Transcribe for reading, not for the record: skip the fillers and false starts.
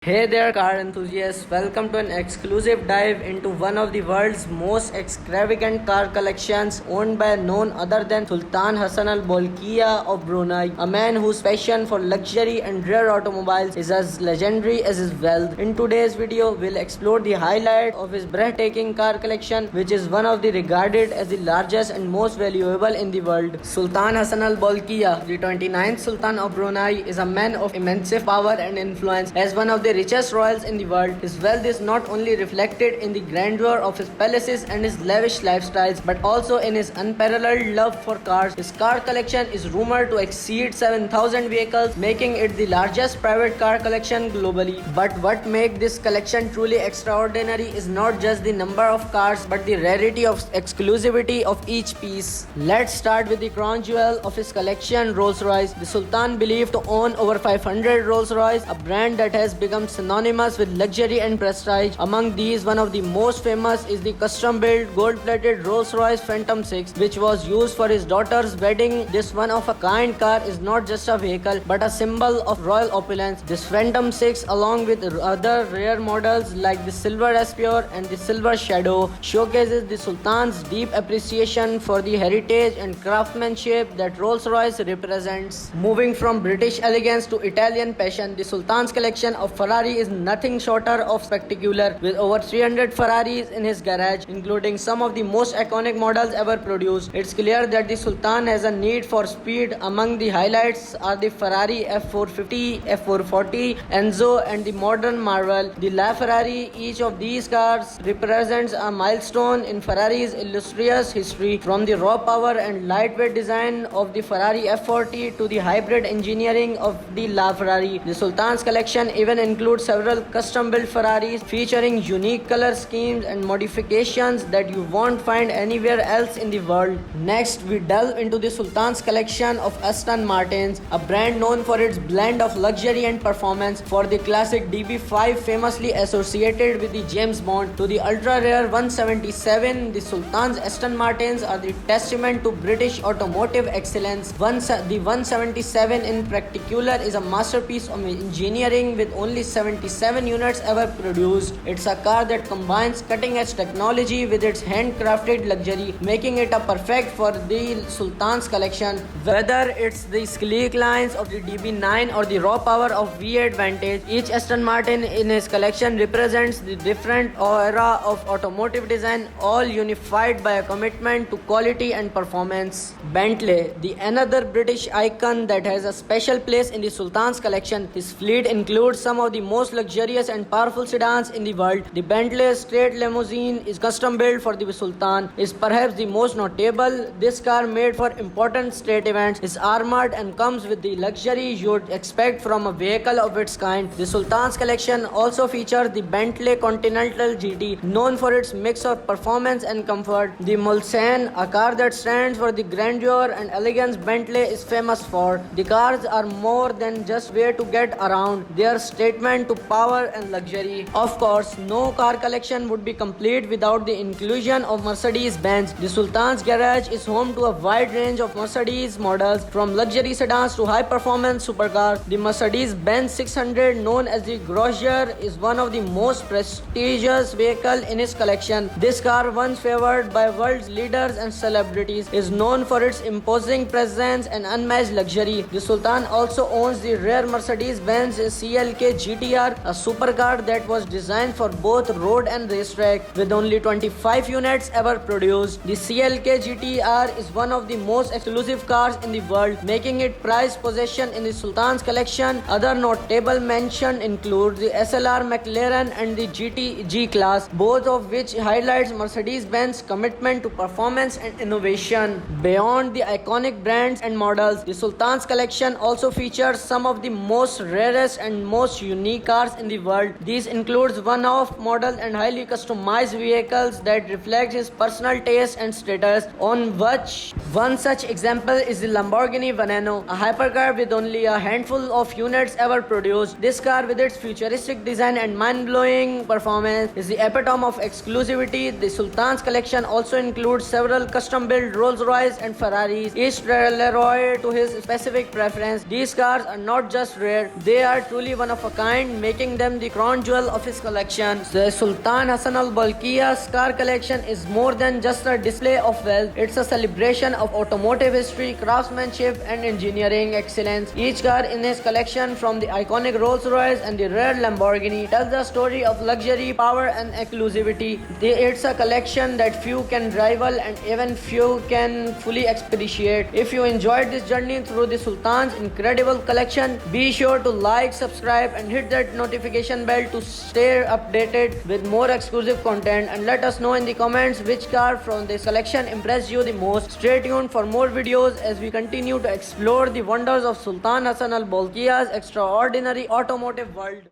Hey there, car enthusiasts. Welcome to an exclusive dive into one of the world's most extravagant car collections owned by none other than Sultan Hassan Al Bolkiah of Brunei, a man whose passion for luxury and rare automobiles is as legendary as his wealth. In today's video, we'll explore the highlight of his breathtaking car collection, which is one of the regarded as the largest and most valuable in the world. Sultan Hassan Al Bolkiah, the 29th Sultan of Brunei, is a man of immense power and influence. As one of the richest royals in the world, his wealth is not only reflected in the grandeur of his palaces and his lavish lifestyles, but also in his unparalleled love for cars. His car collection is rumored to exceed 7,000 vehicles, making it the largest private car collection globally. But what makes this collection truly extraordinary is not just the number of cars, but the rarity of exclusivity of each piece. Let's start with the crown jewel of his collection, Rolls-Royce. The Sultan believed to own over 500 Rolls-Royce, a brand that has become synonymous with luxury and prestige. Among these, one of the most famous is the custom-built gold-plated Rolls-Royce Phantom 6, which was used for his daughter's wedding. This one-of-a-kind car is not just a vehicle, but a symbol of royal opulence. This Phantom 6, along with other rare models like the Silver Espure and the Silver Shadow, showcases the Sultan's deep appreciation for the heritage and craftsmanship that Rolls-Royce represents. Moving from British elegance to Italian passion, the Sultan's collection of Ferrari is nothing shorter of spectacular, with over 300 Ferraris in his garage, including some of the most iconic models ever produced. It's clear that the Sultan has a need for speed. Among the highlights are the Ferrari F450, F440, Enzo, and the modern Marvel, the LaFerrari. Each of these cars represents a milestone in Ferrari's illustrious history, from the raw power and lightweight design of the Ferrari F40 to the hybrid engineering of the LaFerrari. The Sultan's collection even includes several custom-built Ferraris featuring unique color schemes and modifications that you won't find anywhere else in the world. Next, we delve into the Sultan's collection of Aston Martins, a brand known for its blend of luxury and performance. For the classic DB5, famously associated with the James Bond, to the ultra-rare 177, the Sultan's Aston Martins are the testament to British automotive excellence. The 177 in particular is a masterpiece of engineering with only 77 units ever produced. It's a car that combines cutting-edge technology with its handcrafted luxury, making it a perfect for the Sultan's collection. Whether it's the sleek lines of the DB9 or the raw power of V8 Vantage, each Aston Martin in his collection represents the different era of automotive design, all unified by a commitment to quality and performance. Bentley, the another British icon that has a special place in the Sultan's collection. His fleet includes some of the most luxurious and powerful sedans in the world. The Bentley Straight Limousine is custom built for the Sultan, is perhaps the most notable. This car, made for important state events, is armored and comes with the luxury you'd expect from a vehicle of its kind. The Sultan's collection also features the Bentley Continental GT, known for its mix of performance and comfort. The Mulsanne, a car that stands for the grandeur and elegance Bentley is famous for. The cars are more than just way to get around. They are statement to power and luxury. Of course, no car collection would be complete without the inclusion of Mercedes-Benz. The Sultan's garage is home to a wide range of Mercedes models, from luxury sedans to high-performance supercars. The Mercedes-Benz 600, known as the Grosjean, is one of the most prestigious vehicles in his collection. This car, once favored by world's leaders and celebrities, is known for its imposing presence and unmatched luxury. The Sultan also owns the rare Mercedes-Benz CLK GTR, a supercar that was designed for both road and racetrack, with only 25 units ever produced. The CLK GTR is one of the most exclusive cars in the world, making it prized possession in the Sultan's collection. Other notable mention include the SLR McLaren and the GT G-Class, both of which highlights Mercedes-Benz commitment to performance and innovation. Beyond the iconic brands and models, the Sultan's collection also features some of the most rarest and most unique cars in the world. These includes one-off models and highly customized vehicles that reflect his personal taste and status. On which one such example is the Lamborghini Veneno, a hypercar with only a handful of units ever produced. This car, with its futuristic design and mind-blowing performance, is the epitome of exclusivity. The Sultan's collection also includes several custom-built Rolls-Royce and Ferraris, each tailored to his specific preference. These cars are not just rare, they are truly one of a kind mind, making them the crown jewel of his collection. The Sultan Hassan Al Bolkiah's car collection is more than just a display of wealth. It's a celebration of automotive history, craftsmanship, and engineering excellence. Each car in his collection, from the iconic Rolls-Royce and the rare Lamborghini, tells the story of luxury, power, and exclusivity. It's a collection that few can rival and even few can fully appreciate. If you enjoyed this journey through the Sultan's incredible collection, be sure to like, subscribe, and hit that notification bell to stay updated with more exclusive content, and let us know in the comments which car from this collection impressed you the most. Stay tuned for more videos as we continue to explore the wonders of Sultan Hassan Al Bolkiah's extraordinary automotive world.